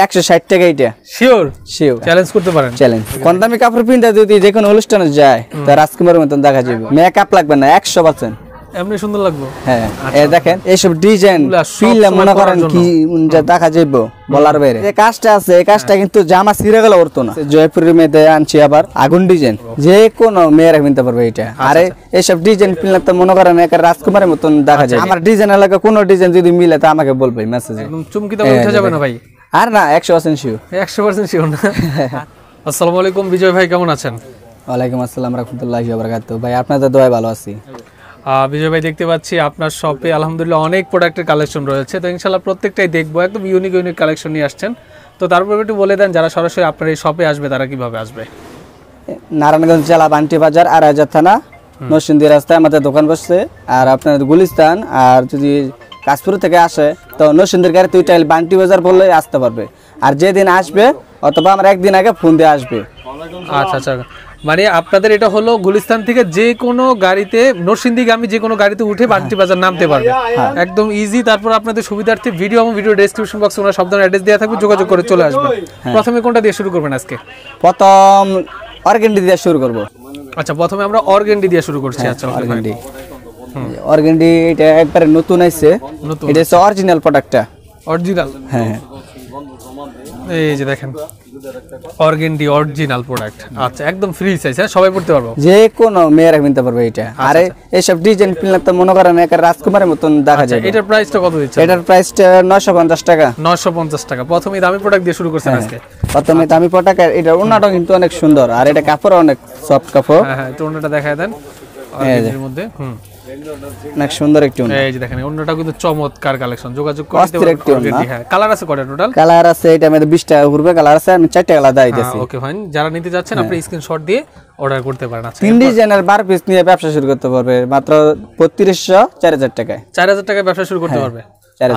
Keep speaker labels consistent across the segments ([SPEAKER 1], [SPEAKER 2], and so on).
[SPEAKER 1] 160 টাকা এটা
[SPEAKER 2] sure
[SPEAKER 1] sure
[SPEAKER 2] challenge করতে পারেন
[SPEAKER 1] চ্যালেঞ্জ কোন দামি কাপড় পিনতে যদি যে কোনো অনুষ্ঠানে যায় তা রাজকুমারের মতন দেখা যাবে মেকআপ লাগবে না 100%
[SPEAKER 2] এমনি সুন্দর লাগবে
[SPEAKER 1] হ্যাঁ এই দেখেন এইসব ডিজাইন ফিল মনে করেন কি যা দেখা যাবে বলার বাইরে এই কাজটা আছে এই কাজটা কিন্তু জামা ছিঁড়ে গেল করতো না জয়পুরের মেয়েতে আনছি আবার আগুন ডিজাইন যে কোনো মেয়েরা কিনতে পারবে এটা আরে এইসব ডিজাইন পিনলে তো মনে করেন এক রাজকুমারের মতন দেখা যায় আমার ডিজাইন এলাকা কোনো ডিজাইন যদি মিলে তা আমাকে বলবে মেসেজে
[SPEAKER 2] একদম চুমকিতে উঠে যাবে না ভাই
[SPEAKER 1] আর না 100% শিওর
[SPEAKER 2] 100% শিওর না আসসালামু আলাইকুম বিজয় ভাই কেমন আছেন
[SPEAKER 1] ওয়ালাইকুম আসসালাম রাহমাতুল্লাহি ওয়া বারাকাতুহু ভাই আপনাদের দোয়ায় ভালো আছি
[SPEAKER 2] বিজয় ভাই দেখতে পাচ্ছি আপনার শপে আলহামদুলিল্লাহ অনেক প্রোডাক্টের কালেকশন রয়েছে তো ইনশাআল্লাহ প্রত্যেকটাই দেখবো একদম ইউনিক ইউনিক কালেকশন নিয়ে আসছেন তো তারপর একটু বলে দেন যারা সরাসরি আপনার এই শপে আসবে তারা কিভাবে আসবে
[SPEAKER 1] নারায়ণগঞ্জ জেলা বান্টি বাজার আড়াইহাজার থানা নরসিংদী রাস্তায় আমাদের দোকান বসছে আর আপনার গুলিস্তান আর যদি কাশপুর থেকে আসে তো নরসিংদীর গাড়ি তুই চাইলে বান্টি বাজার বললে আসতে পারবে আর যেদিন আসবে অথবা আমরা একদিন আগে ফোন দিয়ে আসবে
[SPEAKER 2] আচ্ছা আচ্ছা মানে আপনাদের এটা হলো গুলিস্তান থেকে যে কোনো গাড়িতে নরসিংদীগামী যে কোনো গাড়িতে উঠে বান্টি বাজার নামতে পারবে একদম ইজি তারপর আপনাদের সুবিধার্থে ভিডিও এবং ভিডিও ডেসক্রিপশন বক্সে ওনার সব ধরনের অ্যাড্রেস দেওয়া থাকবে যোগাযোগ করে চলে আসবেন প্রথমে কোনটা দিয়ে শুরু করবেন আজকে
[SPEAKER 1] প্রথম অর্গেন্ডি দিয়ে শুরু করব
[SPEAKER 2] আচ্ছা প্রথমে আমরা অর্গেন্ডি দিয়ে শুরু করছি আচ্ছা
[SPEAKER 1] অর্গেন্ডি অর্গেন্ডি এটা একবারে নতুন আইছে এটা হচ্ছে অরিজিনাল প্রোডাক্টটা
[SPEAKER 2] অরিজিনাল
[SPEAKER 1] হ্যাঁ
[SPEAKER 2] এই যে দেখেন অর্গেন্ডি অরিজিনাল প্রোডাক্ট আচ্ছা একদম ফ্রি সাইজ হ্যাঁ সবাই পড়তে পারবে
[SPEAKER 1] যে কোনো মেয়েরা কিনতে পারবে এটা আরে এইসব ডিজাইন পিনলে তো মনে করেন এক রাজকুমারের মতন দেখা যায়
[SPEAKER 2] এটার প্রাইসটা কত দিচ্ছেন
[SPEAKER 1] এটার প্রাইসটা 950 টাকা
[SPEAKER 2] 950 টাকা প্রথমে দামি প্রোডাক্ট দিয়ে শুরু করছেন আজকে
[SPEAKER 1] প্রথমে দামি প্রোডাক্ট এটা ওন্নাটা কিন্তু অনেক সুন্দর আর এটা কাপড় অনেক সফট কাপড়
[SPEAKER 2] হ্যাঁ হ্যাঁ ওন্নাটা দেখায় দেন অর্গেন্ডির মধ্যে
[SPEAKER 1] অনেক সুন্দর একটু
[SPEAKER 2] এই যে দেখেন ওন্নাটা কিন্তু চমৎকার কালেকশন যোগাযোগ করতে পারবেন হ্যাঁ কালার আছে কয়টা টোটাল
[SPEAKER 1] কালার আছে এটা মধ্যে 20 টাকা করবে কালার আছে আমি 4টা কালার দাই দিয়েছি
[SPEAKER 2] ওকে ফাইন যারা নিতে যাচ্ছেন আপনি স্ক্রিনশট দিয়ে অর্ডার করতে পারেন আচ্ছা
[SPEAKER 1] তিন ডিজাইনের 12 পিস নিয়ে ব্যবসা শুরু করতে পারবে মাত্র 3200 4000 টাকায়
[SPEAKER 2] 4000 টাকায় ব্যবসা শুরু করতে পারবে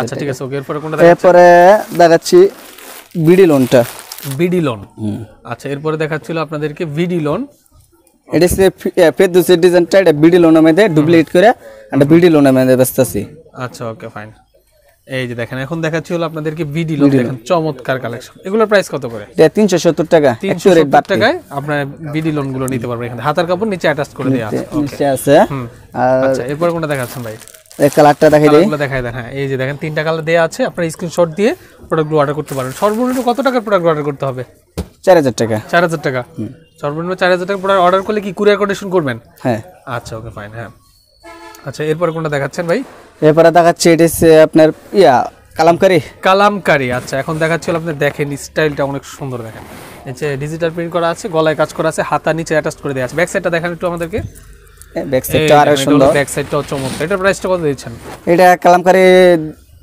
[SPEAKER 2] আচ্ছা ঠিক আছে ওকে এরপরে কোনটা
[SPEAKER 1] এরপরে দেখাচ্ছি বিডি লোনটা
[SPEAKER 2] বিডি লোন আচ্ছা এরপরে দেখাচ্ছিল আপনাদেরকে বিডি লোন
[SPEAKER 1] এটা সে ফেদুসের ডিজাইনটা এটা বিডি লোনের মধ্যে ডুপ্লিকেট করে আমরা বিডি লোনের মধ্যে বেচতেছি
[SPEAKER 2] আচ্ছা ওকে ফাইন এই যে দেখেন এখন দেখাচ্ছি হলো আপনাদেরকে বিডি লোন দেখেন চমৎকার কালেকশন এগুলোর প্রাইস কত করে
[SPEAKER 1] এটা 370 টাকা
[SPEAKER 2] 370 টাকায় আপনারা বিডি লোন গুলো নিতে পারবেন এখানে হাতার কাপড় নিচে অ্যাটাচ করে দেয়া আছে
[SPEAKER 1] নিচে আছে
[SPEAKER 2] আচ্ছা এরপর কোনটা দেখাচ্ছেন ভাই
[SPEAKER 1] এই কালারটা দেখাই দেই
[SPEAKER 2] কালারগুলো দেখাই দেন হ্যাঁ এই যে দেখেন তিনটা কালার দেয়া আছে আপনারা স্ক্রিনশট দিয়ে প্রোডাক্টগুলো অর্ডার করতে পারেন সর্বনিম্ন কত টাকার প্রোডাক্ট অর্ডার করতে হবে
[SPEAKER 1] 4000 টাকা
[SPEAKER 2] 4000 টাকা সর্বনিম্ন 4000 টাকা প্রোডাক্ট অর্ডার করলে কি কুরিয়ার কোটেশন করবেন
[SPEAKER 1] হ্যাঁ
[SPEAKER 2] আচ্ছা ওকে ফাইন হ্যাঁ আচ্ছা এরপর কোনটা দেখাচ্ছেন ভাই
[SPEAKER 1] এরপরে দেখাচ্ছি এটা হচ্ছে আপনার
[SPEAKER 2] কালামকারী আচ্ছা এখন দেখাচ্ছিল আপনি দেখেন স্টাইলটা অনেক সুন্দর দেখেন নিচে ডিজিটাল প্রিন্ট করা আছে গলায় কাজ করা আছে হাতা নিচে অ্যাটাচ করে দেয়া আছে ব্যাক সাইডটা দেখেন একটু আমাদেরকে
[SPEAKER 1] ব্যাক সাইডটা আরো সুন্দর
[SPEAKER 2] ব্যাক সাইডটাও চমৎকার এটার প্রাইসটা কত দিচ্ছেন
[SPEAKER 1] এটা কালামকারী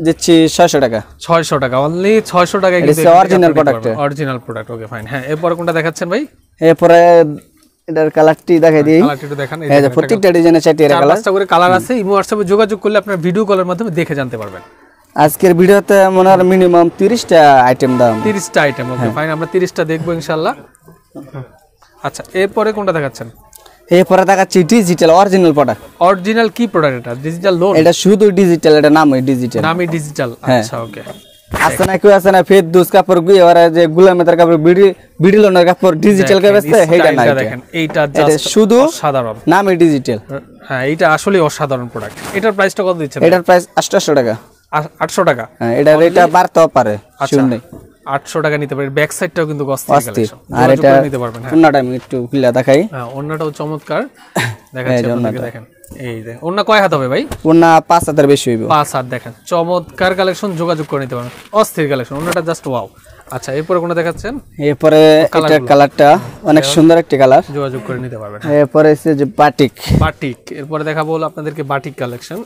[SPEAKER 1] দিচ্ছি 600 টাকা
[SPEAKER 2] 600 টাকা অনলি 600 টাকায় কিন্তু
[SPEAKER 1] original product
[SPEAKER 2] original product okay fine হ্যাঁ এরপর কোনটা দেখাচ্ছেন ভাই
[SPEAKER 1] এরপরে এটার কালারটি দেখাই দিই
[SPEAKER 2] কালারটি একটু দেখান
[SPEAKER 1] এই যে প্রত্যেকটা ডিজাইনের চারটি কালার
[SPEAKER 2] পাঁচটা করে কালার আছে ইমো হোয়াটসঅ্যাপে যোগাযোগ করলে আপনারা ভিডিও কলের মাধ্যমে দেখে জানতে পারবেন
[SPEAKER 1] আজকের ভিডিওতে মনে হয় মিনিমাম 30টা আইটেম দাম
[SPEAKER 2] 30টা আইটেম ওকে ফাইন আমরা 30টা দেখবো ইনশাআল্লাহ আচ্ছা এরপরে কোনটা দেখাচ্ছেন
[SPEAKER 1] এরপরে দেখাচ্ছি ডিজিটাল অরিজিনাল প্রোডাক্ট
[SPEAKER 2] অরিজিনাল কি প্রোডাক্ট এটা ডিজিটাল লোন
[SPEAKER 1] এটা শুধু ডিজিটাল এটা নামই ডিজিটাল
[SPEAKER 2] নামই ডিজিটাল আচ্ছা ওকে
[SPEAKER 1] আছে না কেউ আছে না ফেদুস কাপড় গুই ওরা যে গুলামের কাপড় বিডি লোনের কাপড় ডিজিটাল কে বেচতে হেটা না
[SPEAKER 2] দেখেন এইটা জাস্ট
[SPEAKER 1] শুধু
[SPEAKER 2] সাধারণ
[SPEAKER 1] নামই ডিজিটাল
[SPEAKER 2] হ্যাঁ এইটা আসলে অসাধারণ প্রোডাক্ট এটার প্রাইসটা কত দিচ্ছেন
[SPEAKER 1] এটার প্রাইস 800 টাকা
[SPEAKER 2] 800 টাকা
[SPEAKER 1] হ্যাঁ এটা রেটটা বাড়তেও পারে শুনুন
[SPEAKER 2] 800 টাকা নিতে পারেন ব্যাক সাইডটাও কিন্তু গস্তির কালেকশন
[SPEAKER 1] আর এটা
[SPEAKER 2] নিতে পারবেন হ্যাঁ
[SPEAKER 1] ওন্নাটা আমি একটু খুলে দেখাই
[SPEAKER 2] হ্যাঁ ওন্নাটাও চমৎকার দেখাচ্ছি আপনাদের দেখেন এই যে ওন্না কয় হাত হবে ভাই
[SPEAKER 1] ওন্না 5 হাতের বেশি হইব
[SPEAKER 2] 5 হাত দেখেন চমৎকার কালেকশন যোগাযোগ করে নিতে পারবেন অস্থির কালেকশন ওন্নাটা জাস্ট ওয়াও আচ্ছা এরপরে কোনটা দেখাচ্ছেন
[SPEAKER 1] এরপরে এটা কালারটা অনেক সুন্দর একটা কালার
[SPEAKER 2] যোগাযোগ করে নিতে পারবেন
[SPEAKER 1] এরপরে আছে যে
[SPEAKER 2] বাটিক এরপরে দেখাবো হলো আপনাদেরকে বাটিক কালেকশন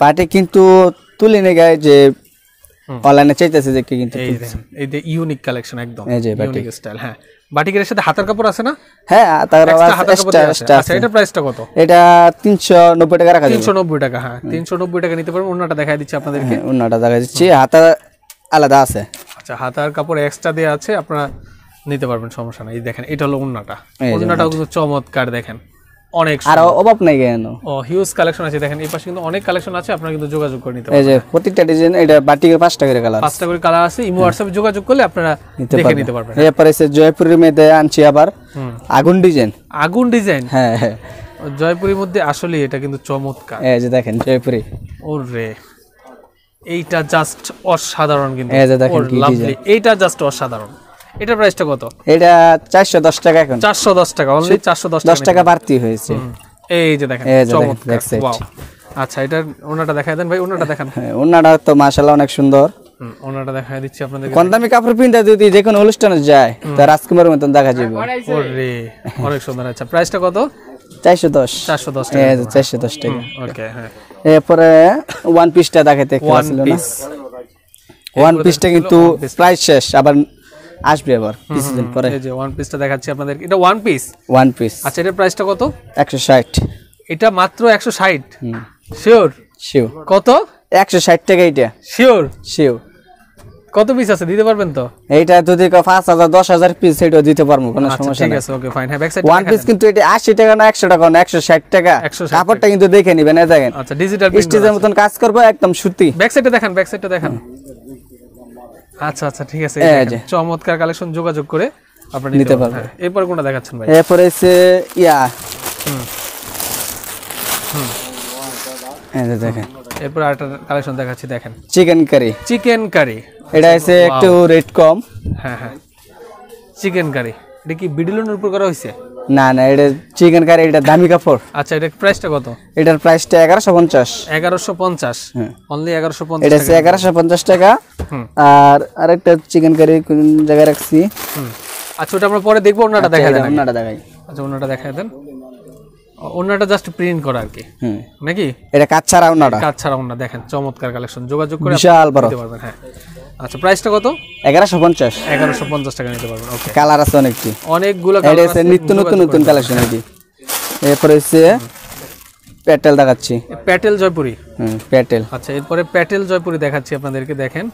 [SPEAKER 1] বাটিক কিন্তু তুলে নিয়ে গায় যে অনলাইনে চাইতেছে যে কিন্তু
[SPEAKER 2] এই যে ইউনিক কালেকশন একদম
[SPEAKER 1] এই যে
[SPEAKER 2] ইউনিক স্টাইল হ্যাঁ বাটিকের সাথে হাতার কাপড় আছে না
[SPEAKER 1] হ্যাঁ তার
[SPEAKER 2] আচ্ছা এটা প্রাইসটা কত
[SPEAKER 1] এটা 390 টাকা রাখা যাবে
[SPEAKER 2] 390 টাকা হ্যাঁ 390 টাকা নিতে পারবেন ওন্নাটা দেখাই দিচ্ছি আপনাদেরকে
[SPEAKER 1] ওন্নাটা দেখাই দিচ্ছি হাতা আলাদা আছে
[SPEAKER 2] আচ্ছা হাতার কাপড় এক্সট্রা দেয়া আছে আপনারা নিতে পারবেন সমস্যা নাই এই দেখেন এটা হলো ওন্নাটাও কিন্তু চমৎকার দেখেন অনেক
[SPEAKER 1] আর অভাব নাই কেন।
[SPEAKER 2] ও হিউজ কালেকশন আছে দেখেন, এই পাশে কিন্তু অনেক কালেকশন আছে, আপনারা কিন্তু যোগাযোগ করে নিতে পারবেন।
[SPEAKER 1] এই যে প্রত্যেকটা ডিজাইন এটা বাটিকের 5টা করে কালার,
[SPEAKER 2] 5টা করে কালার আছে। ইমো হোয়াটসঅ্যাপে যোগাযোগ করলে আপনারা দেখে নিতে পারবেন।
[SPEAKER 1] এরপরে সে জয়পুরের মধ্যে আনছি আবার আগুন ডিজাইন।
[SPEAKER 2] আগুন ডিজাইন,
[SPEAKER 1] হ্যাঁ হ্যাঁ,
[SPEAKER 2] জয়পুরের মধ্যে আসলে এটা কিন্তু চমৎকার।
[SPEAKER 1] এই যে দেখেন জয়পুরি,
[SPEAKER 2] ওরে এইটা জাস্ট অসাধারণ কিন্তু।
[SPEAKER 1] এই যে দেখেন কি
[SPEAKER 2] লাভলি, এইটা জাস্ট অসাধারণ। এটার প্রাইসটা কত?
[SPEAKER 1] এটা 410 টাকা এখন।
[SPEAKER 2] 410 টাকা, অনলি 410
[SPEAKER 1] 10 টাকা বাড়তি হয়েছে।
[SPEAKER 2] এই যে দেখেন চমৎকার, ওয়াও। আচ্ছা এটার ওনাটা দেখায় দেন ভাই, ওনাটা দেখান।
[SPEAKER 1] হ্যাঁ, ওনাটা তো মাশাআল্লাহ অনেক সুন্দর।
[SPEAKER 2] ওনাটা দেখায় দিচ্ছি আপনাদের।
[SPEAKER 1] কোন দামি কাপড় পিনতে যদি যে কোনো অনুষ্ঠানে যায় তা রাজকুমারের মতন দেখা যাবে।
[SPEAKER 2] ওরে অনেক সুন্দর। আচ্ছা প্রাইসটা কত?
[SPEAKER 1] 410
[SPEAKER 2] টাকা।
[SPEAKER 1] এই যে 410 টাকা।
[SPEAKER 2] ওকে হ্যাঁ।
[SPEAKER 1] এরপরে ওয়ান পিসটা দেখাইতে ছিল না, ওয়ান পিসটা কিন্তু প্রাইস শেষ, আবার আসবে আবার কিছুদিন পরে।
[SPEAKER 2] এই যে ওয়ান পিসটা দেখাচ্ছি আপনাদের, এটা ওয়ান পিস।
[SPEAKER 1] One piece.
[SPEAKER 2] আচ্ছা এটার প্রাইসটা কত?
[SPEAKER 1] 160।
[SPEAKER 2] এটা মাত্র 160? শিওর?
[SPEAKER 1] শিওর।
[SPEAKER 2] কত?
[SPEAKER 1] 160 টাকা এটা।
[SPEAKER 2] শিওর?
[SPEAKER 1] শিওর।
[SPEAKER 2] কত পিস আছে দিতে পারবেন তো?
[SPEAKER 1] এইটা যদি 5000 10000 পিস সেটাও দিতে পারবো, কোনো সমস্যা
[SPEAKER 2] ঠিক
[SPEAKER 1] নাই।
[SPEAKER 2] আছে ওকে ফাইন। হ্যাঁ ব্যাক সাইড
[SPEAKER 1] ওয়ান পিস কিন্তু এটা 80 টাকা না 100 টাকা না 160 টাকা। কাপড়টা কিন্তু দেখে নিবেন, এই দেখেন।
[SPEAKER 2] আচ্ছা ডিজিটাল প্রিন্ট
[SPEAKER 1] স্টিচের মতন কাজ করবে, একদম সুতি।
[SPEAKER 2] ব্যাক সাইডে দেখান, ব্যাক সাইডে দেখান। আচ্ছা আচ্ছা ঠিক আছে, চমৎকার কালেকশন, যোগাযোগ করে আপনারা নিতে পারবেন। এরপর কোনটা দেখাচ্ছেন ভাই?
[SPEAKER 1] এরপর এসে ইয়া এই যে দেখেন,
[SPEAKER 2] এরপর আরেকটা কালেকশন দেখাচ্ছি, দেখেন
[SPEAKER 1] চিকেন কারি।
[SPEAKER 2] চিকেন কারি,
[SPEAKER 1] এটা এসে একটু রেট কম।
[SPEAKER 2] হ্যাঁ হ্যাঁ চিকেন কারি, এটা কি বিডিলনের উপর করা হয়েছে?
[SPEAKER 1] না না, এটা চিকেন কারি, এটা দামি কাপড়।
[SPEAKER 2] আচ্ছা এটার প্রাইসটা কত?
[SPEAKER 1] এটার প্রাইসটা 1150।
[SPEAKER 2] 1150, অনলি 1150।
[SPEAKER 1] এটা হচ্ছে 1150 টাকা। আর আরেকটা চিকেন কারি কোন জায়গায় রাখছি।
[SPEAKER 2] আচ্ছা ওটা আমরা পরে দেখবো, ওনাটা দেখাই দেন।
[SPEAKER 1] ওনাটা দেখাই।
[SPEAKER 2] আচ্ছা ওনাটা দেখাই দেন। ওনাটা জাস্ট প্রিন্ট করা আর কি, নাকি?
[SPEAKER 1] এটা কাজ ছাড়া ওনাটা,
[SPEAKER 2] কাজ ছাড়া ওনা। দেখেন চমৎকার কালেকশন, যোগাযোগ করে
[SPEAKER 1] বিশাল বড়
[SPEAKER 2] নিতে পারবেন। হ্যাঁ আচ্ছা প্রাইসটা কত?
[SPEAKER 1] 1150।
[SPEAKER 2] 1150 টাকা নিতে পারবেন। ওকে, কালার
[SPEAKER 1] আছে অনেকটি,
[SPEAKER 2] অনেকগুলো
[SPEAKER 1] কালার আছে, নিত্য নতুন নতুন কালেকশন এটি। এরপর হচ্ছে প্যাটেল দেখাচ্ছি,
[SPEAKER 2] প্যাটেল জয়পুরি।
[SPEAKER 1] প্যাটেল।
[SPEAKER 2] আচ্ছা এরপরে প্যাটেল জয়পুরি দেখাচ্ছি আপনাদেরকে, দেখেন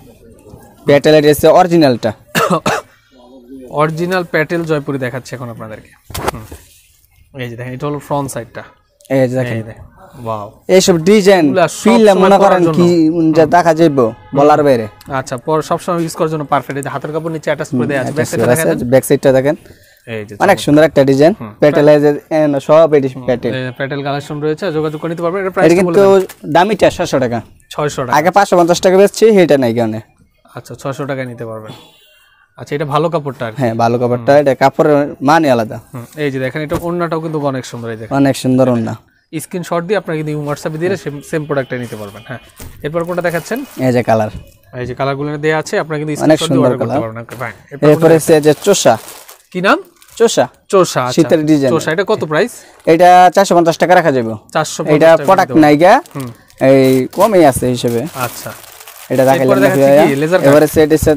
[SPEAKER 1] প্যাটেল এর হচ্ছে অরিজিনালটা,
[SPEAKER 2] অরিজিনাল প্যাটেল জয়পুরি দেখাচ্ছি এখন আপনাদেরকে। এই যে দেখেন, এটা হলো ফ্রন্ট সাইডটা।
[SPEAKER 1] এই যে দেখেন,
[SPEAKER 2] ওয়াও,
[SPEAKER 1] এইসব ডিজাইন ফিল মনে করেন কি যা দেখা যাবে বলার বাইরে।
[SPEAKER 2] আচ্ছা পর সব সময় ইউজ করার জন্য পারফেক্ট। এই হাতের কাপড় নিচে অ্যাটাচ করে দেয়া আছে। ব্যাক সাইডটা দেখেন,
[SPEAKER 1] ব্যাক সাইডটা দেখেন,
[SPEAKER 2] এই যে
[SPEAKER 1] অনেক সুন্দর একটা ডিজাইন। প্যাটেল এর সব এডি প্যাটেল,
[SPEAKER 2] প্যাটেল কালেকশন রয়েছে, যোগাযোগ করে নিতে পারবেন। এর প্রাইস
[SPEAKER 1] কিন্তু দামিটা 600 টাকা।
[SPEAKER 2] 600 টাকা,
[SPEAKER 1] আগে 550 টাকা বেচছি, এটা নাই কেন।
[SPEAKER 2] আচ্ছা 600 টাকায় নিতে পারবেন। আচ্ছা এটা ভালো কাপড়টা আর কি।
[SPEAKER 1] হ্যাঁ ভালো কাপড়টা, এটা কাপড়ের মানে আলাদা।
[SPEAKER 2] এই যে দেখেন, এটা ওন্নাটাও কিন্তু অনেক সুন্দর। এই দেখেন
[SPEAKER 1] অনেক সুন্দর ওন্না।
[SPEAKER 2] স্ক্রিনশট দিয়ে আপনারা কিন্তু হোয়াটসঅ্যাপে দিলে সেম প্রোডাক্টটা নিতে পারবেন। হ্যাঁ এরপর কোনটা দেখাচ্ছেন?
[SPEAKER 1] এই যে কালার,
[SPEAKER 2] এই যে কালারগুলো দেয়া আছে, আপনারা কিন্তু
[SPEAKER 1] অনেক
[SPEAKER 2] স্ক্রিনশট দিয়ে
[SPEAKER 1] সুন্দর
[SPEAKER 2] অর্ডার করতে
[SPEAKER 1] কালার।
[SPEAKER 2] পারবেন। ফাইন।
[SPEAKER 1] এরপর হচ্ছে যে চোষা।
[SPEAKER 2] কি নাম?
[SPEAKER 1] চোষা।
[SPEAKER 2] চোষা,
[SPEAKER 1] শীতের ডিজাইন।
[SPEAKER 2] চোষা এটা কত প্রাইস?
[SPEAKER 1] এটা 450 টাকা রাখা যাবে।
[SPEAKER 2] 450
[SPEAKER 1] এটা প্রোডাক্ট নাইগা, এই কমই আছে হিসেবে।
[SPEAKER 2] আচ্ছা
[SPEAKER 1] এটা দেখাইলাম না। এবারে সেট এসে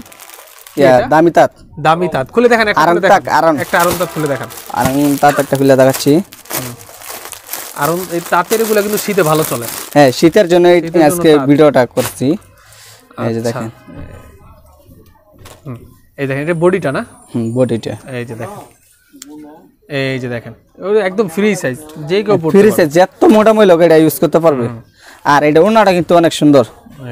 [SPEAKER 1] দামি তাঁত।
[SPEAKER 2] দামি তাঁত খুলে দেখেন, একটা
[SPEAKER 1] আরাম তাক, আরাম
[SPEAKER 2] একটা আরাম তাঁত খুলে দেখেন।
[SPEAKER 1] আরাম তাঁত একটা খুলে দেখাচ্ছি।
[SPEAKER 2] আরাম এই তাঁতের এগুলো কিন্তু শীতে ভালো চলে।
[SPEAKER 1] হ্যাঁ শীতের জন্য আজকে ভিডিওটা করছি। এই যে দেখেন,
[SPEAKER 2] এই দেখেন এটা বডিটা না?
[SPEAKER 1] বডিটা।
[SPEAKER 2] এই যে দেখেন, এই যে দেখেন একদম ফ্রি সাইজ, যে কেউ পড়তে
[SPEAKER 1] ফ্রি সাইজ, যত মোটা মই লোক এটা ইউজ করতে পারবে। আর এটা ওন্নাটা কিন্তু অনেক সুন্দর।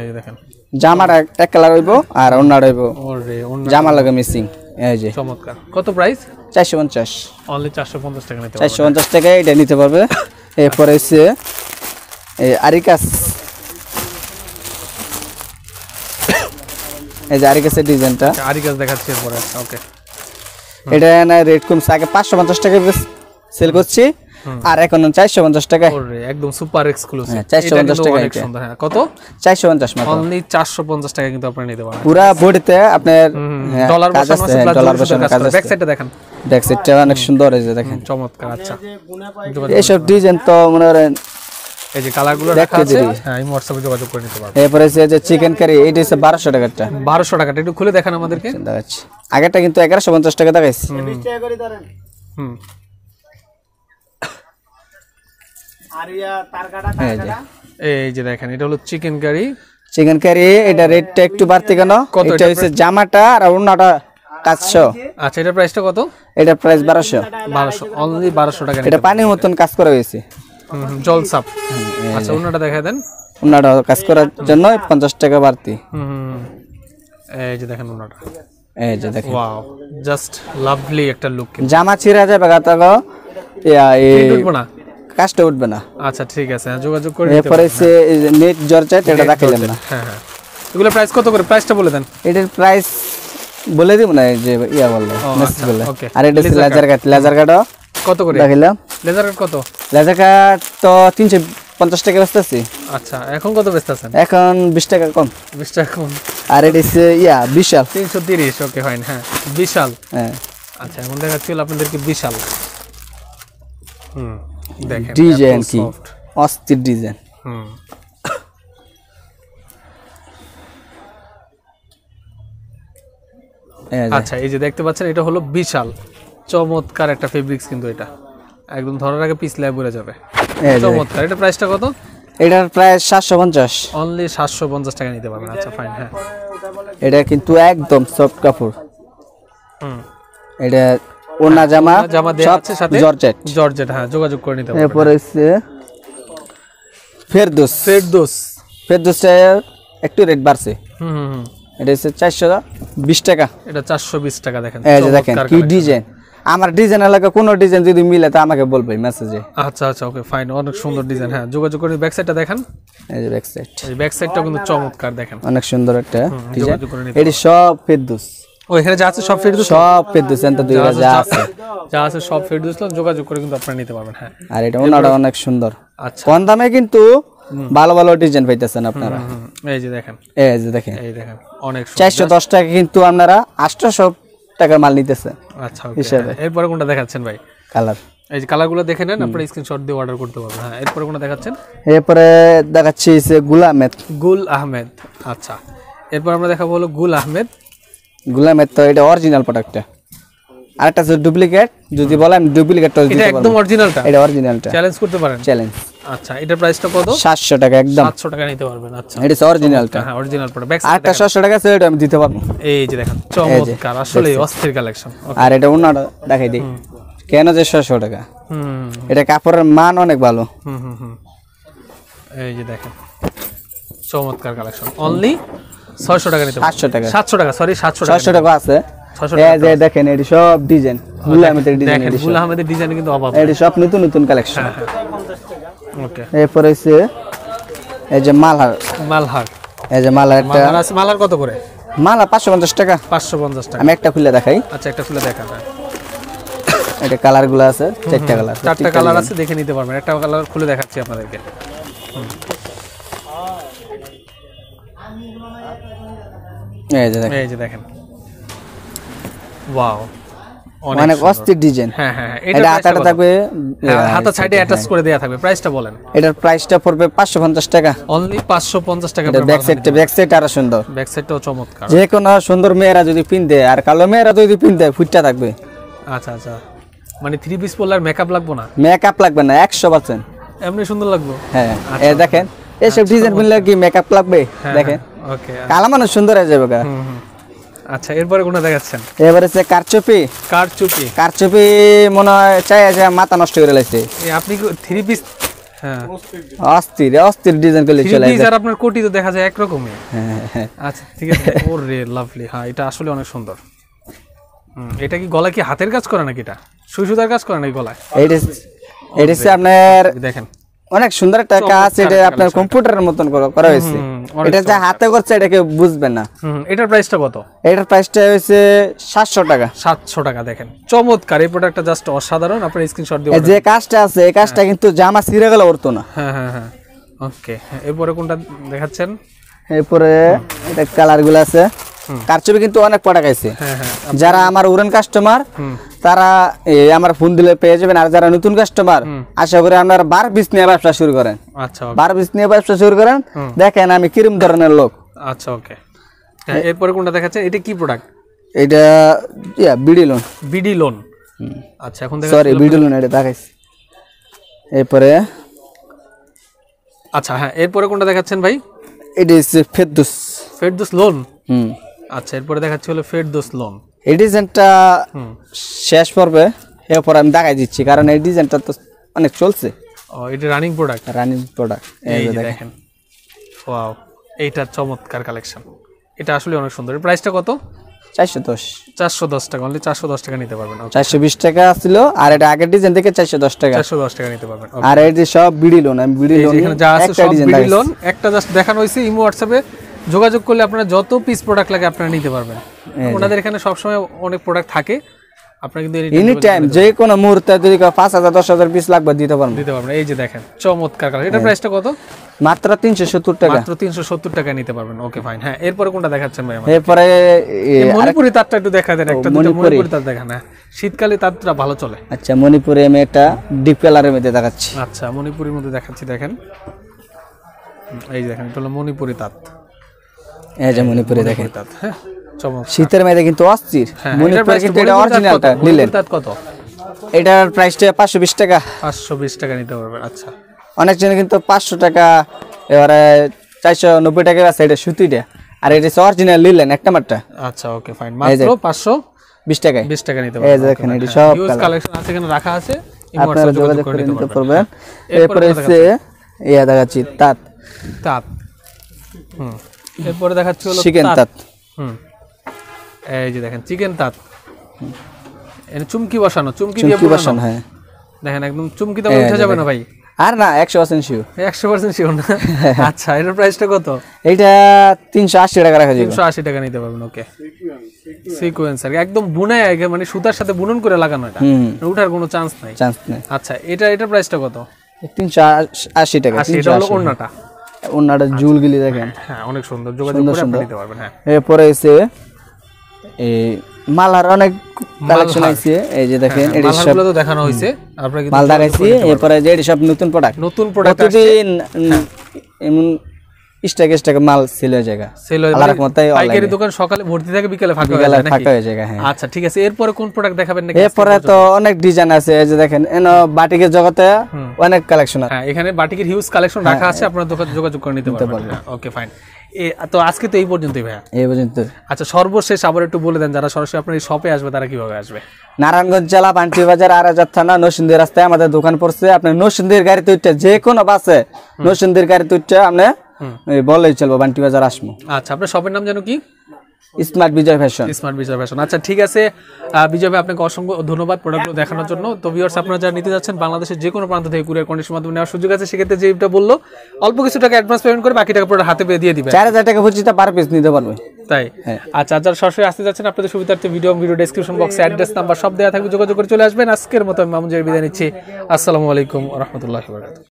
[SPEAKER 2] এই দেখেন
[SPEAKER 1] জামাটা এক কালার হইব আর ওন্নাটা হইব
[SPEAKER 2] ওরে ওন্না
[SPEAKER 1] জামা লাগে মিসিং। এই যে
[SPEAKER 2] চমৎকার। কত প্রাইস?
[SPEAKER 1] 450।
[SPEAKER 2] অনলি 450 টাকা নিতে পারবেন।
[SPEAKER 1] 450 টাকায় এটা নিতে পারবে। এরপরে হচ্ছে এই আরিকাস, এই যে আরিকাসের ডিজাইনটা।
[SPEAKER 2] আরিকাস দেখাচ্ছি এরপরে। ওকে
[SPEAKER 1] এটা না রেট কমছে, আগে 550 টাকা সেল করছি, আর এখন 450 টাকা।
[SPEAKER 2] ওরে একদম সুপার এক্সক্লুসিভ।
[SPEAKER 1] 450 টাকা
[SPEAKER 2] অনেক সুন্দর। হ্যাঁ কত?
[SPEAKER 1] 450 মাত্র।
[SPEAKER 2] অনলি 450 টাকা কিন্তু আপনি নিতে পারবেন।
[SPEAKER 1] পুরো বডিতে আপনার
[SPEAKER 2] ডলার বসানো আছে,
[SPEAKER 1] ডলার বসানো কাজ আছে।
[SPEAKER 2] ব্যাক সাইডটা দেখেন,
[SPEAKER 1] ব্যাক সাইডটা অনেক সুন্দর। এই যে দেখেন
[SPEAKER 2] চমৎকার। আচ্ছা
[SPEAKER 1] এইসব ডিজাইন তো মনে করেন,
[SPEAKER 2] এই যে কালারগুলো রাখা আছে। হ্যাঁ এই হোয়াটসঅ্যাপে যোগাযোগ করে নিতে পারবেন।
[SPEAKER 1] এরপরে যে চিকেন কারি, এটা হচ্ছে 1200 টাকাটা।
[SPEAKER 2] 1200 টাকাটা একটু খুলে দেখান আমাদেরকে।
[SPEAKER 1] দেখাচ্ছি, আগেরটা কিন্তু 1150 টাকা দেখাইছি।
[SPEAKER 2] এই যে দেখেন, এটা হলো চিকেন কারি।
[SPEAKER 1] চিকেন কারি, এটা রেটটা একটু বাড়তি কেন? এটা হচ্ছে জামাটা আর ওন্নাটা কাজশো।
[SPEAKER 2] আচ্ছা এটার প্রাইসটা কত?
[SPEAKER 1] এটার প্রাইস 1200।
[SPEAKER 2] 1200, অনলি 1200 টাকা।
[SPEAKER 1] এটা পানির মতন কাজ করা হয়েছে,
[SPEAKER 2] জল সাপ। আচ্ছা ওনাটা দেখায় দেন।
[SPEAKER 1] ওনাটা কাজ করার জন্য 50 টাকা বাড়তি।
[SPEAKER 2] এই যে দেখেন ওনাটা,
[SPEAKER 1] এই যে দেখেন,
[SPEAKER 2] ওয়াও জাস্ট লাভলি একটা লুক।
[SPEAKER 1] জামা ছিঁড়া যাবে গা তাগো,
[SPEAKER 2] উঠবো না,
[SPEAKER 1] কাজটা উঠবে না।
[SPEAKER 2] আচ্ছা ঠিক আছে, যোগাযোগ করে।
[SPEAKER 1] এরপরে সে নেট জর্জেট, এটা দেখাইলাম না।
[SPEAKER 2] হ্যাঁ হ্যাঁ, এগুলো প্রাইস কত করে? প্রাইসটা বলে দেন।
[SPEAKER 1] এটার প্রাইস বলে দিব না, এই যে ইয়া বললো মেসেজ বললে।
[SPEAKER 2] ওকে।
[SPEAKER 1] আর এটা লেজার কাট, লেজার কাটও
[SPEAKER 2] কত করে
[SPEAKER 1] দেখাইলাম।
[SPEAKER 2] লেজার কাট কত?
[SPEAKER 1] লেজার কাট তো 350 টাকা বেচতেছি।
[SPEAKER 2] আচ্ছা এখন কত বেচতেছেন?
[SPEAKER 1] এখন 20 টাকা কম।
[SPEAKER 2] 20 টাকা কম।
[SPEAKER 1] আর এটা হচ্ছে ইয়া বিশাল
[SPEAKER 2] 330। ওকে ফাইন, হ্যাঁ বিশাল।
[SPEAKER 1] হ্যাঁ
[SPEAKER 2] আচ্ছা এখন দেখাচ্ছিল আপনাদেরকে বিশাল। দেখেন
[SPEAKER 1] ডিজাইন কি অস্থির ডিজাইন।
[SPEAKER 2] আচ্ছা এই যে দেখতে পাচ্ছেন, এটা হলো বিশাল চমৎকার একটা ফেব্রিক্স, কিন্তু এটা একদম ধরার আগে পিছলায় পড়ে যাবে, চমৎকার। এটা প্রাইসটা কত?
[SPEAKER 1] এটার প্রাইস 750,
[SPEAKER 2] অনলি 750 টাকা নিতে পারবেন। আচ্ছা ফাইন, হ্যাঁ
[SPEAKER 1] এটা কিন্তু একদম সফট কাপড়। এটা ওনা জামা
[SPEAKER 2] দেওয়া আছে সাথে,
[SPEAKER 1] জর্জেট।
[SPEAKER 2] জর্জেট, হ্যাঁ যোগাযোগ করে নিতে পারবেন।
[SPEAKER 1] এরপর হচ্ছে ফেরদৌস। ফেরদৌসটা একটু রেট বাড়ছে। এটা হচ্ছে 420 টাকা।
[SPEAKER 2] এটা 420 টাকা। দেখেন
[SPEAKER 1] এই যে দেখেন কি ডিজাইন। আমার ডিজাইন এলাকা কোন ডিজাইন যদি মিলে তা আমাকে বলবে মেসেজে।
[SPEAKER 2] আচ্ছা আচ্ছা ওকে ফাইন, অনেক সুন্দর ডিজাইন। হ্যাঁ যোগাযোগ করে। ব্যাক সাইডটা দেখেন,
[SPEAKER 1] এই যে ব্যাক সাইড,
[SPEAKER 2] এই ব্যাক সাইডটা কিন্তু চমৎকার, দেখেন
[SPEAKER 1] অনেক সুন্দর একটা ডিজাইন। এটি সব ফেরদৌস।
[SPEAKER 2] ও এখানে যা আছে সব ফেরদৌস,
[SPEAKER 1] সব ফেরদৌস। এন্ড দুই
[SPEAKER 2] যা আছে সব ফেরদৌস, যোগাযোগ করে কিন্তু আপনারা নিতে পারবেন। হ্যাঁ
[SPEAKER 1] আর এটা ওনাটা অনেক সুন্দর।
[SPEAKER 2] আচ্ছা
[SPEAKER 1] কম দামে কিন্তু ভালো ভালো ডিজাইন পাইতেছেন আপনারা।
[SPEAKER 2] এই যে দেখেন,
[SPEAKER 1] এই যে দেখেন,
[SPEAKER 2] এই দেখেন অনেক
[SPEAKER 1] 410 টাকা কিন্তু আপনারা 800 টাকা মাল নিতেছে।
[SPEAKER 2] আচ্ছা এরপরে কোনটা দেখাচ্ছেন ভাই?
[SPEAKER 1] কালার,
[SPEAKER 2] এই যে কালারগুলো দেখে নেন, আপনারা স্ক্রিনশট দিয়ে অর্ডার করতে পারবেন। হ্যাঁ এরপরে কোনটা দেখাচ্ছেন?
[SPEAKER 1] এরপরে দেখাচ্ছি গুল আহমেদ।
[SPEAKER 2] গুল আহমেদ। আচ্ছা এরপর আমরা দেখাবো হলো গুল আহমেদ।
[SPEAKER 1] গুল আহমেদ তো এটা অরিজিনাল প্রোডাক্টটা, আরেকটা আছে ডুপ্লিকেট। যদি বলেন ডুপ্লিকেটটা দিতে পারবো।
[SPEAKER 2] এটা একদম অরিজিনালটা?
[SPEAKER 1] এটা অরিজিনালটা,
[SPEAKER 2] চ্যালেঞ্জ করতে পারেন।
[SPEAKER 1] চ্যালেঞ্জ।
[SPEAKER 2] আচ্ছা এটার প্রাইসটা কত?
[SPEAKER 1] 700 টাকা একদম।
[SPEAKER 2] 700 টাকা নিতে পারবেন। আচ্ছা
[SPEAKER 1] এটা অরিজিনালটা,
[SPEAKER 2] হ্যাঁ অরিজিনাল প্রোডাক্ট। ব্যাক
[SPEAKER 1] আরেকটা 700 টাকা আছে, এটা আমি দিতে পারবো।
[SPEAKER 2] এই যে দেখেন চমৎকার, আসলে অস্থির কালেকশন।
[SPEAKER 1] আর এটা ওনাটা দেখাই দিই কেন যে 600 টাকা। এটা কাপড়ের মান অনেক ভালো।
[SPEAKER 2] এই যে দেখেন চমৎকার কালেকশন, অনলি 600 টাকা নিতে পারবেন।
[SPEAKER 1] 700 টাকা,
[SPEAKER 2] 700 টাকা, সরি 700
[SPEAKER 1] টাকা আছে। এই যে দেখেন এটি সব ডিজাইন গুল আহমেদের ডিজাইন।
[SPEAKER 2] দেখেন গুল আহমেদের ডিজাইন কিন্তু অভাব,
[SPEAKER 1] এটি সব নতুন নতুন কালেকশন।
[SPEAKER 2] ওকে
[SPEAKER 1] এরপর হইছে এই যে মালহার। এই যে মালহার একটা
[SPEAKER 2] মালার কত করে?
[SPEAKER 1] মালা 550 টাকা।
[SPEAKER 2] 550 টাকা।
[SPEAKER 1] আমি একটা খুলে দেখাই।
[SPEAKER 2] আচ্ছা একটা খুলে দেখান।
[SPEAKER 1] এটা কালার গুলো আছে, 4টা কালার।
[SPEAKER 2] 4টা কালার আছে, দেখে নিতে পারবেন। একটা কালার খুলে দেখাচ্ছি আপনাদেরকে। এই যে দেখেন, ওয়াও
[SPEAKER 1] অনেক অস্থির ডিজাইন।
[SPEAKER 2] হ্যাঁ হ্যাঁ
[SPEAKER 1] এটা হাতাটা থাকবে,
[SPEAKER 2] হাতা সাইডে অ্যাটাচ করে দেয়া থাকবে। প্রাইসটা বলেন।
[SPEAKER 1] এটার প্রাইসটা পড়বে 550 টাকা,
[SPEAKER 2] অনলি 550 টাকা।
[SPEAKER 1] ব্যাক সাইড আরো সুন্দর,
[SPEAKER 2] ব্যাক সাইডটাও চমৎকার।
[SPEAKER 1] যে কোনো সুন্দর মেয়েরা যদি পিনতে, আর কালো মেয়েরা যদি পিনতে ফুটটা থাকবে।
[SPEAKER 2] আচ্ছা আচ্ছা, মানে 3 পিস পরলে আর মেকআপ লাগবে না?
[SPEAKER 1] মেকআপ লাগবে না, 100%।
[SPEAKER 2] এমনি সুন্দর লাগবে।
[SPEAKER 1] হ্যাঁ এই দেখেন, এইসব ডিজাইন পিনলে কি মেকআপ লাগবে? দেখেন
[SPEAKER 2] ওকে,
[SPEAKER 1] কালা মানুষ সুন্দর হয়ে যাবে গা।
[SPEAKER 2] আচ্ছা এরপরে কোনটা দেখাচ্ছেন?
[SPEAKER 1] এবারে সে কারচুপি। কারচুপি মনে হয় চাই যে মাথা নষ্ট করে লাইছে।
[SPEAKER 2] আপনি 3 পিস, হ্যাঁ
[SPEAKER 1] অস্থির ডিজাইন করে চলে
[SPEAKER 2] যায়। আর আপনার কোটি তো দেখা যায় একরকমই। হ্যাঁ আচ্ছা ঠিক আছে। ওরে লাভলি, হ্যাঁ এটা আসলে অনেক সুন্দর। এটা কি গলায় কি হাতের কাজ করা নাকি? এটা সুতার কাজ করা নাকি গলায়?
[SPEAKER 1] এটা আপনার
[SPEAKER 2] দেখেন
[SPEAKER 1] অনেক সুন্দর একটা কাজ। এটা আপনার কম্পিউটারের মতন করা হয়েছে। এটা যা হাতে করছে এটাকে বুঝবেন না।
[SPEAKER 2] এটার প্রাইসটা কত? এটার
[SPEAKER 1] প্রাইসটা হচ্ছে 700 টাকা।
[SPEAKER 2] 700 টাকা। দেখেন চমৎকার, এই প্রোডাক্টটা জাস্ট অসাধারণ। আপনার স্ক্রিনশট দিয়ে
[SPEAKER 1] যে কাজটা আছে, এই কাজটা কিন্তু জামা ছিঁড়ে গেলে উঠতো না।
[SPEAKER 2] হ্যাঁ হ্যাঁ হ্যাঁ ওকে। এরপরে কোনটা দেখাচ্ছেন?
[SPEAKER 1] এরপরে এটা কালারগুলো আছে। কারচুপি কিন্তু অনেক প্রোডাক্ট আছে। যারা আমার উড়ান কাস্টমার তারা আমার ফোন দিলে পেয়ে যাবেন। আর যারা নতুন কাস্টমার, আশা করি আপনারা 12 পিস নিয়ে ব্যবসা শুরু করেন।
[SPEAKER 2] আচ্ছা
[SPEAKER 1] 12 পিস নিয়ে ব্যবসা শুরু করেন, দেখেন আমি কিরম ধরনের লোক।
[SPEAKER 2] আচ্ছা ওকে। এরপরে কোনটা দেখাচ্ছেন? এটা কি প্রোডাক্ট?
[SPEAKER 1] এটা বিডি লোন।
[SPEAKER 2] আচ্ছা এখন
[SPEAKER 1] সরি বিডি লোন এটা দেখাইছি। এরপরে
[SPEAKER 2] আচ্ছা হ্যাঁ, এরপরে কোনটা দেখাচ্ছেন ভাই?
[SPEAKER 1] এটা হচ্ছে ফেরদৌস
[SPEAKER 2] লোন। আচ্ছা এরপরে দেখাচ্ছি হলো ফেরদৌস লোন।
[SPEAKER 1] এই ডিজাইনটা শেষ পর্বে এরপর আমি দেখাই দিচ্ছি, কারণ এই ডিজাইনটা তো অনেক চলছে।
[SPEAKER 2] ও এটা রানিং প্রোডাক্ট, এই যে দেখেন ওয়াও, এইটা চমৎকার কালেকশন, এটা আসলে অনেক সুন্দর। প্রাইসটা কত?
[SPEAKER 1] 410
[SPEAKER 2] টাকা, অনলি 410 টাকা নিতে পারবেন।
[SPEAKER 1] 420 টাকা ছিল, আর এটা আগের ডিজাইন থেকে 410 টাকা
[SPEAKER 2] নিতে পারবেন।
[SPEAKER 1] আর এই যে সব বিডি লোন, আমি বিডি লোন
[SPEAKER 2] এখানে যা আছে সব বিডি লোন, একটা জাস্ট দেখানো হইছে। ইমো হোয়াটসঅ্যাপে যোগাযোগ করলে আপনারা যত পিস প্রোডাক্ট লাগে আপনারা নিতে পারবেন। ওনাদের এখানে সব সময় অনেক প্রোডাক্ট থাকে, আপনারা কিন্তু
[SPEAKER 1] এনি টাইম যে কোনো মুহূর্তে যদি 5000 10000 পিস লাগবে দিতে পারবেন।
[SPEAKER 2] এই যে দেখেন চমৎকার কালার, এটা প্রাইসটা কত?
[SPEAKER 1] মাত্র 370 টাকা,
[SPEAKER 2] মাত্র 370 টাকা নিতে পারবেন। Okay fine. হ্যাঁ, এরপরে কোনটা দেখাচ্ছেন ভাই?
[SPEAKER 1] এরপরে
[SPEAKER 2] মণিপুরি তাঁতটা একটু দেখা দেন, একটা দুটো মণিপুরি তাঁত দেখান। হ্যাঁ, শীতকালে তাঁতটা ভালো চলে।
[SPEAKER 1] আচ্ছা, মণিপুরে আমি একটা ডিপ কালারের মধ্যে দেখাচ্ছি।
[SPEAKER 2] আচ্ছা, মণিপুরির মধ্যে দেখাচ্ছি, দেখেন এই যে দেখেন, এটা হলো মণিপুরি তাঁত।
[SPEAKER 1] এই যে মণিপুরি দেখেন
[SPEAKER 2] তাঁত, হ্যাঁ চমৎকার।
[SPEAKER 1] শীতের মধ্যে কিন্তু অস্থির মণিপুরি, কিন্তু এটা অরিজিনালটা নিলেন।
[SPEAKER 2] তাঁত কত?
[SPEAKER 1] এটার প্রাইসটা 520 টাকা।
[SPEAKER 2] 520 টাকা নিতে পারবেন। আচ্ছা,
[SPEAKER 1] অনেক জন কিন্তু 500 টাকা, এবারে 490 টাকা আছে এটা সুতিটা, আর এটা অরিজিনাল নিলেন একটা মাত্রা।
[SPEAKER 2] আচ্ছা ওকে ফাইন, মাত্র 520 টাকায় 20 টাকা নিতে পারবেন।
[SPEAKER 1] এই দেখেন এটা সব
[SPEAKER 2] কালেকশন আছে এখানে রাখা আছে,
[SPEAKER 1] আপনারা যোগাযোগ করে নিতে পারবেন। এরপরে হচ্ছে ইয়া দেখাচ্ছি তাঁত।
[SPEAKER 2] এরপরে দেখাচ্ছি হলো
[SPEAKER 1] চিকেন তাঁত।
[SPEAKER 2] এই যে দেখেন চিকেন তাঁত, এখানে চুমকি বসানো, চুমকি বসানো।
[SPEAKER 1] হ্যাঁ
[SPEAKER 2] দেখেন একদম চুমকিতে উঠে যাবে না ভাই?
[SPEAKER 1] আর না, 100% শিওর।
[SPEAKER 2] 100% শিওর না? আচ্ছা, এর প্রাইসটা কত?
[SPEAKER 1] এইটা 380 টাকা রাখা যাবে।
[SPEAKER 2] 380 টাকা নিতে পারবেন। ওকে, সিকোয়েন্সার একদম বুনায়, মানে সুতার সাথে বুনন করে লাগানো, এটা উঠার কোনো চান্স নাই। আচ্ছা, এটার প্রাইসটা কত?
[SPEAKER 1] 380 টাকা।
[SPEAKER 2] এটা হলো
[SPEAKER 1] ওন্নাটা জুলগুলি দেখেন,
[SPEAKER 2] হ্যাঁ অনেক সুন্দর, যোগাযোগ করে আপনি নিতে পারবেন। হ্যাঁ,
[SPEAKER 1] এরপরে এসে এই মালার অনেক কালেকশন আছে, এই যে দেখেন এটা সব
[SPEAKER 2] তো দেখানো হইছে, আপনারা কিন্তু
[SPEAKER 1] মাল দেখাইছি। এরপরে যে এটা সব নতুন প্রোডাক্ট প্রতিদিন এমন স্টক মাল সেল হয়ে যায়, আল্লাহর রহমতে।
[SPEAKER 2] পাইকারি দোকান সকালে ভর্তি থাকে, বিকালে ফাঁকা হয়ে যায়। হ্যাঁ, আচ্ছা ঠিক আছে। এরপরে কোন প্রোডাক্ট দেখাবেন নাকি?
[SPEAKER 1] এরপরে তো অনেক ডিজাইন আছে, এই যে দেখেন এনো বাটিকের জগতে অনেক কালেকশন আছে।
[SPEAKER 2] হ্যাঁ, এখানে বাটিকের হিউজ কালেকশন রাখা আছে, আপনারা দোকানে যোগাযোগ করে নিতে পারবেন। Okay fine. তো আজকে তো এই পর্যন্তই ভাইয়া।
[SPEAKER 1] এই পর্যন্ত।
[SPEAKER 2] আচ্ছা, সর্বশেষ আবার একটু বলে দেন, যারা সরাসরি আপনার এই শপে আসবে তারা কিভাবে আসবে?
[SPEAKER 1] নারায়ণগঞ্জ জেলা বান্টি বাজার আরাজাত থানা নরসিংদী রাস্তায় আমাদের দোকান পড়ছে। আপনি নরসিংদীর গাড়িতে উঠতে, যে কোনো বাসে নরসিংদীর গাড়িতে উঠতে আপনি বলেই চলবো বান্টি বাজার আসবো।
[SPEAKER 2] আচ্ছা, আপনার শপের নাম জানো কি?
[SPEAKER 1] স্মার্ট বিজয় ফ্যাশন।
[SPEAKER 2] আচ্ছা ঠিক আছে, বিজয় ভাই আপনাকে অসংখ্য ধন্যবাদ প্রোডাক্টগুলো দেখানোর জন্য। তো ভিউয়ার্স, আপনারা যারা নিতে যাচ্ছেন বাংলাদেশের যে কোনো প্রান্ত থেকে কুরিয়ার কন্ডিশনের মাধ্যমে নেওয়ার সুযোগ আছে। সেক্ষেত্রে যেটা বললো, অল্প কিছু টাকা অ্যাডভান্স পেমেন্ট করে বাকি টাকা প্রোডাক্ট হাতে পেয়ে দিয়ে দিবে।
[SPEAKER 1] 4000 টাকা পর্যন্ত পার পিস নিতে পারবে।
[SPEAKER 2] তাই? আচ্ছা, যারা সরাসরি আসতে যাচ্ছেন আপনাদের সুবিধার্থে ভিডিও ডেসক্রিপশন বক্সে অ্যাড্রেস নাম্বার সব দেওয়া থাকবে, যোগাযোগ করে চলে আসবেন। আজকের মতো আমি মামুন বিদায় নিচ্ছি। আসসালামু আলাইকুম ওয়া রাহমাতুল্লাহি ওয়া বারাকাতুহু।